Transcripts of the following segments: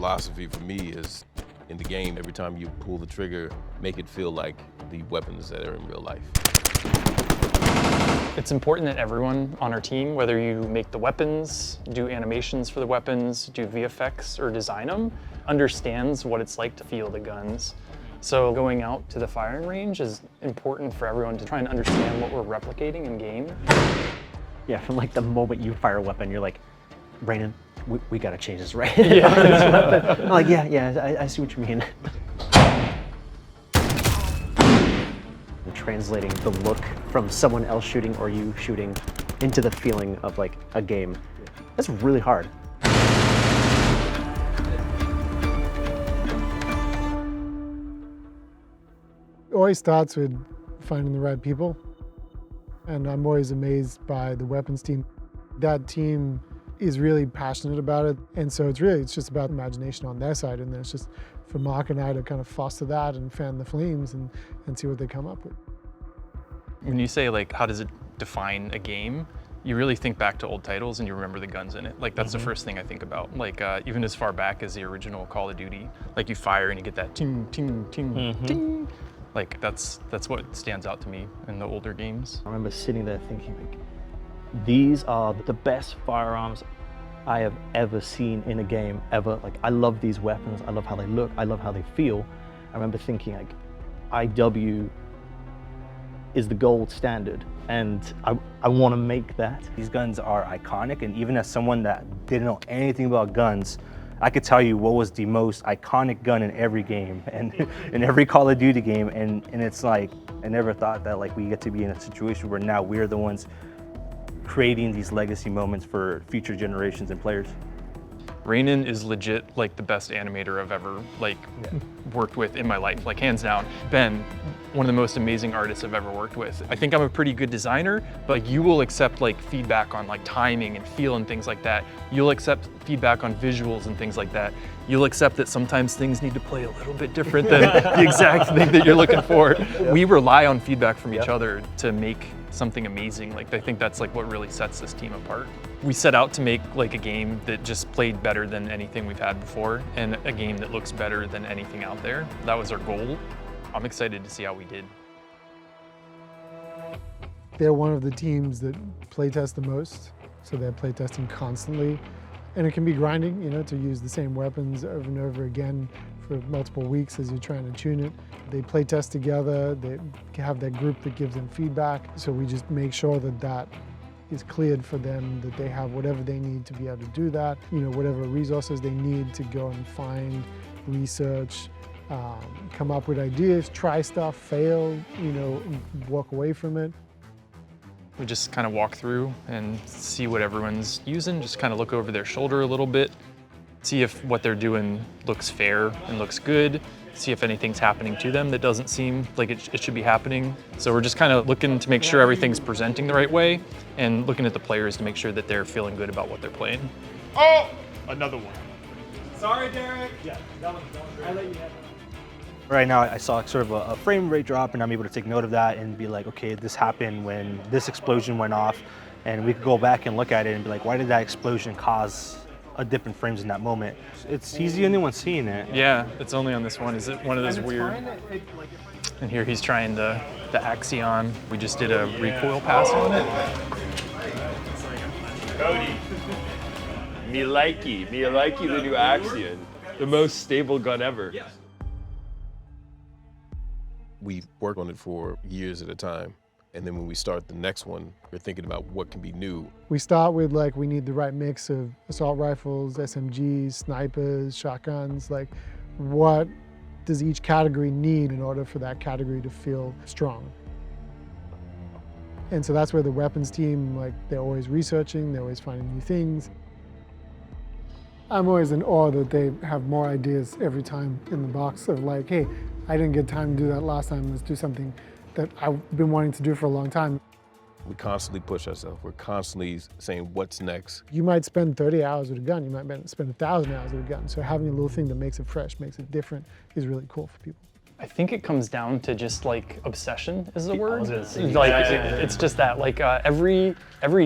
philosophy for me is, in the game, every time you pull the trigger, make it feel like the weapons that are in real life. It's important that everyone on our team, whether you make the weapons, do animations for the weapons, do VFX or design them, understands what it's like to feel the guns. So going out to the firing range is important for everyone to try and understand what we're replicating in game. Yeah, from like the moment you fire a weapon, you're like, Brandon, we gotta change this, right? Yeah. I'm like, yeah, I see what you mean. Translating the look from someone else shooting or you shooting into the feeling of like a game, that's really hard. It always starts with finding the right people. And I'm always amazed by the weapons team. That team is really passionate about it. And so it's just about imagination on their side. And then it's just for Mark and I to kind of foster that and fan the flames and see what they come up with. When you say like, how does it define a game? You really think back to old titles and you remember the guns in it. Like that's the first thing I think about. Like even as far back as the original Call of Duty, like you fire and you get that ting, ting, ting, ting. Like that's what stands out to me in the older games. I remember sitting there thinking like, these are the best firearms I have ever seen in a game ever. Like I love these weapons, I love how they look, I love how they feel. I remember thinking like, IW is the gold standard and I want to make that. These guns are iconic, and even as someone that didn't know anything about guns, I could tell you what was the most iconic gun in every game and in every Call of Duty game, and it's like, I never thought that like we get to be in a situation where now we're the ones creating these legacy moments for future generations and players. Rainin is legit like the best animator I've ever worked with in my life, like hands down. Ben, one of the most amazing artists I've ever worked with. I think I'm a pretty good designer, but like, you will accept like feedback on like timing and feel and things like that. You'll accept feedback on visuals and things like that. You'll accept that sometimes things need to play a little bit different than the exact thing that you're looking for. We rely on feedback from each other to make something amazing. Like I think that's like what really sets this team apart. We set out to make like a game that just played better than anything we've had before and a game that looks better than anything out there. That was our goal. I'm excited to see how we did. They're one of the teams that playtest the most, so they're playtesting constantly. And it can be grinding, you know, to use the same weapons over and over again for multiple weeks as you're trying to tune it. They playtest together, they have that group that gives them feedback, so we just make sure that that is cleared for them, that they have whatever they need to be able to do that, you know, whatever resources they need to go and find, research, come up with ideas, try stuff, fail, you know, walk away from it. We just kind of walk through and see what everyone's using, just kind of look over their shoulder a little bit, see if what they're doing looks fair and looks good, see if anything's happening to them that doesn't seem like it should be happening. So we're just kind of looking to make sure everything's presenting the right way and looking at the players to make sure that they're feeling good about what they're playing. Oh, another one. Sorry, Derek. Yeah, that one's great. I let you have it. Right now I saw sort of a frame rate drop, and I'm able to take note of that and be like, okay, this happened when this explosion went off, and we could go back and look at it and be like, why did that explosion cause a dip in frames in that moment? He's the only one seeing it. Yeah, it's only on this one. Is it one of those weird? And here he's trying the Axion. We just did a recoil pass on it. Cody. Me likey the new Axion. The most stable gun ever. We work on it for years at a time. And then when we start the next one, we're thinking about what can be new. We start with like, we need the right mix of assault rifles, SMGs, snipers, shotguns, like what does each category need in order for that category to feel strong? And so that's where the weapons team, like they're always researching, they're always finding new things. I'm always in awe that they have more ideas every time in the box of like, hey, I didn't get time to do that last time, let's do something that I've been wanting to do for a long time. We constantly push ourselves. We're constantly saying, what's next? You might spend 30 hours with a gun, you might spend 1,000 hours with a gun. So having a little thing that makes it fresh, makes it different is really cool for people. I think it comes down to just like obsession is the word. Yeah. It's just that like every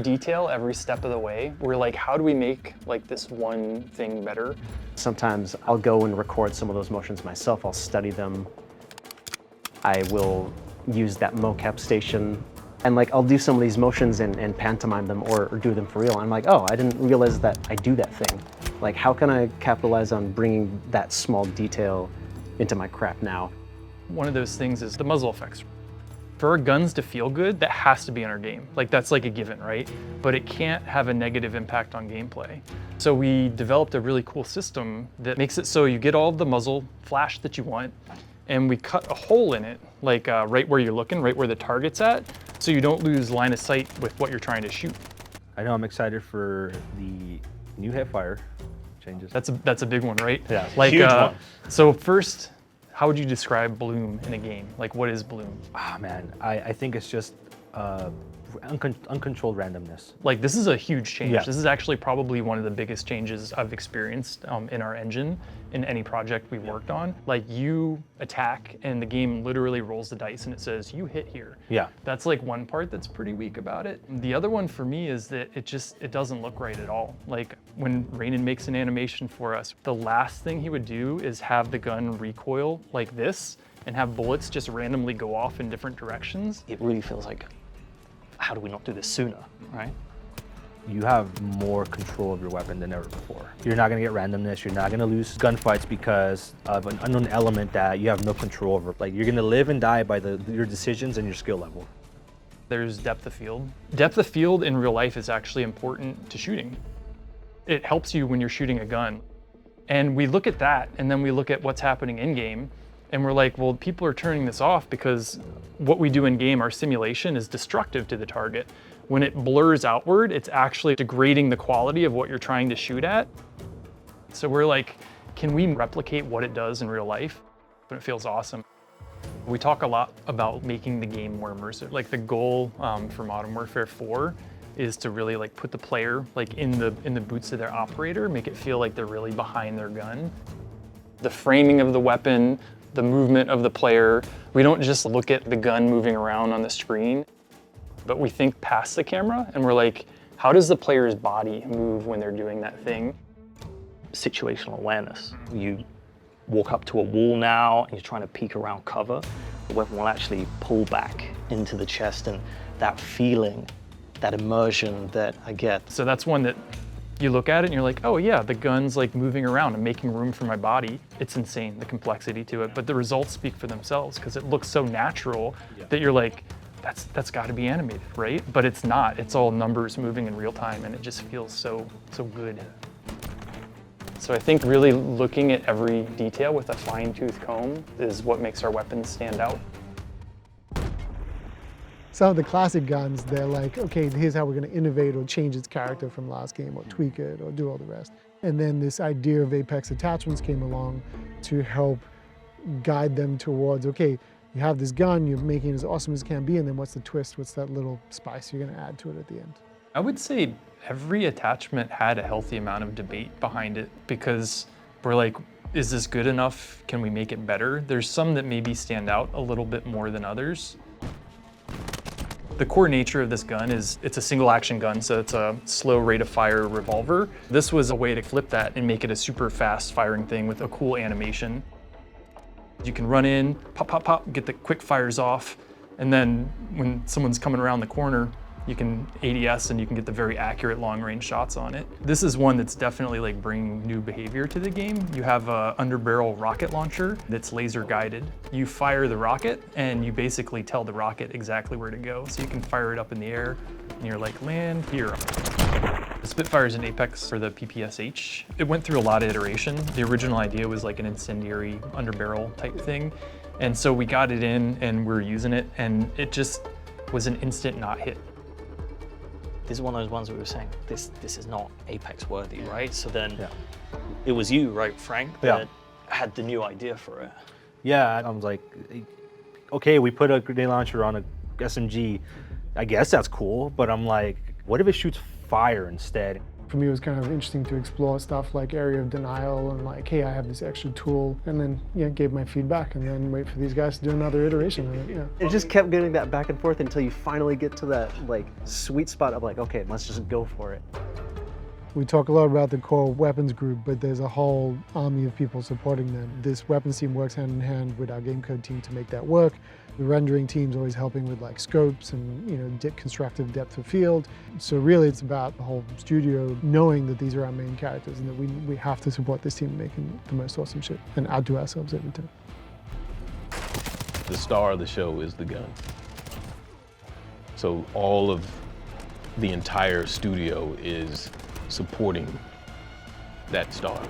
detail, every step of the way, we're like, how do we make like this one thing better? Sometimes I'll go and record some of those motions myself. I'll study them. I will use that mocap station, and like I'll do some of these motions and pantomime them or do them for real. I'm like, oh, I didn't realize that I do that thing. Like, how can I capitalize on bringing that small detail into my craft now? One of those things is the muzzle effects. For our guns to feel good, that has to be in our game. Like that's like a given, right? But it can't have a negative impact on gameplay. So we developed a really cool system that makes it so you get all of the muzzle flash that you want, and we cut a hole in it, like right where you're looking, right where the target's at, so you don't lose line of sight with what you're trying to shoot. I know I'm excited for the new hipfire changes. That's a big one, right? Yeah, like huge one. So first, how would you describe bloom in a game? Like, what is bloom? Ah, man, I think it's just uncontrolled randomness. Like, this is a huge change. Yeah. This is actually probably one of the biggest changes I've experienced in our engine in any project we've worked on. Like, you attack and the game literally rolls the dice and it says, you hit here. Yeah. That's like one part that's pretty weak about it. The other one for me is that it doesn't look right at all. Like, when Rainin makes an animation for us, the last thing he would do is have the gun recoil like this and have bullets just randomly go off in different directions. It really feels like, how do we not do this sooner, right? You have more control of your weapon than ever before. You're not gonna get randomness, you're not gonna lose gunfights because of an unknown element that you have no control over. Like, you're gonna live and die by your decisions and your skill level. There's depth of field. Depth of field in real life is actually important to shooting. It helps you when you're shooting a gun. And we look at that, and then we look at what's happening in game, and we're like, well, people are turning this off because what we do in game, our simulation, is destructive to the target. When it blurs outward, it's actually degrading the quality of what you're trying to shoot at. So we're like, can we replicate what it does in real life? But it feels awesome. We talk a lot about making the game more immersive. Like, the goal for Modern Warfare 4 is to really like put the player like in the boots of their operator, make it feel like they're really behind their gun. The framing of the weapon, the movement of the player. We don't just look at the gun moving around on the screen, but we think past the camera and we're like, how does the player's body move when they're doing that thing? Situational awareness. You walk up to a wall now and you're trying to peek around cover. The weapon will actually pull back into the chest, and that feeling, that immersion that I get. So that's one that you look at it and you're like, oh yeah, the gun's like moving around and making room for my body. It's insane, the complexity to it, but the results speak for themselves because it looks so natural that you're like, that's got to be animated, right? But it's not. It's all numbers moving in real time, and it just feels so good. So I think really looking at every detail with a fine-tooth comb is what makes our weapons stand out. Some of the classic guns, they're like, okay, here's how we're going to innovate or change its character from last game or tweak it or do all the rest. And then this idea of Apex attachments came along to help guide them towards, okay, you have this gun, you're making it as awesome as it can be, and then what's the twist? What's that little spice you're going to add to it at the end? I would say every attachment had a healthy amount of debate behind it because we're like, is this good enough? Can we make it better? There's some that maybe stand out a little bit more than others. The core nature of this gun is it's a single action gun, so it's a slow rate of fire revolver. This was a way to flip that and make it a super fast firing thing with a cool animation. You can run in, pop, pop, pop, get the quick fires off, and then when someone's coming around the corner, you can ADS and you can get the very accurate long range shots on it. This is one that's definitely like bringing new behavior to the game. You have a underbarrel rocket launcher that's laser guided. You fire the rocket and you basically tell the rocket exactly where to go. So you can fire it up in the air and you're like, land here. The Spitfire's in Apex for the PPSH. It went through a lot of iteration. The original idea was like an incendiary underbarrel type thing. And so we got it in and we're using it, and it just was an instant not hit. This is one of those ones we were saying, this is not Apex worthy, right? So then it was you, right, Frank, that had the new idea for it. Yeah, I was like, okay, we put a grenade launcher on a SMG. I guess that's cool, but I'm like, what if it shoots fire instead? For me, it was kind of interesting to explore stuff like area of denial and like, hey, I have this extra tool, and then gave my feedback and then wait for these guys to do another iteration of it. It just kept getting that back and forth until you finally get to that like sweet spot of like, okay, let's just go for it. We talk a lot about the core weapons group, but there's a whole army of people supporting them. This weapons team works hand in hand with our game code team to make that work. The rendering team's always helping with like scopes and constructive depth of field. So really it's about the whole studio knowing that these are our main characters and that we have to support this team making the most awesome shit and add to ourselves every time. The star of the show is the gun. So all of the entire studio is supporting that star.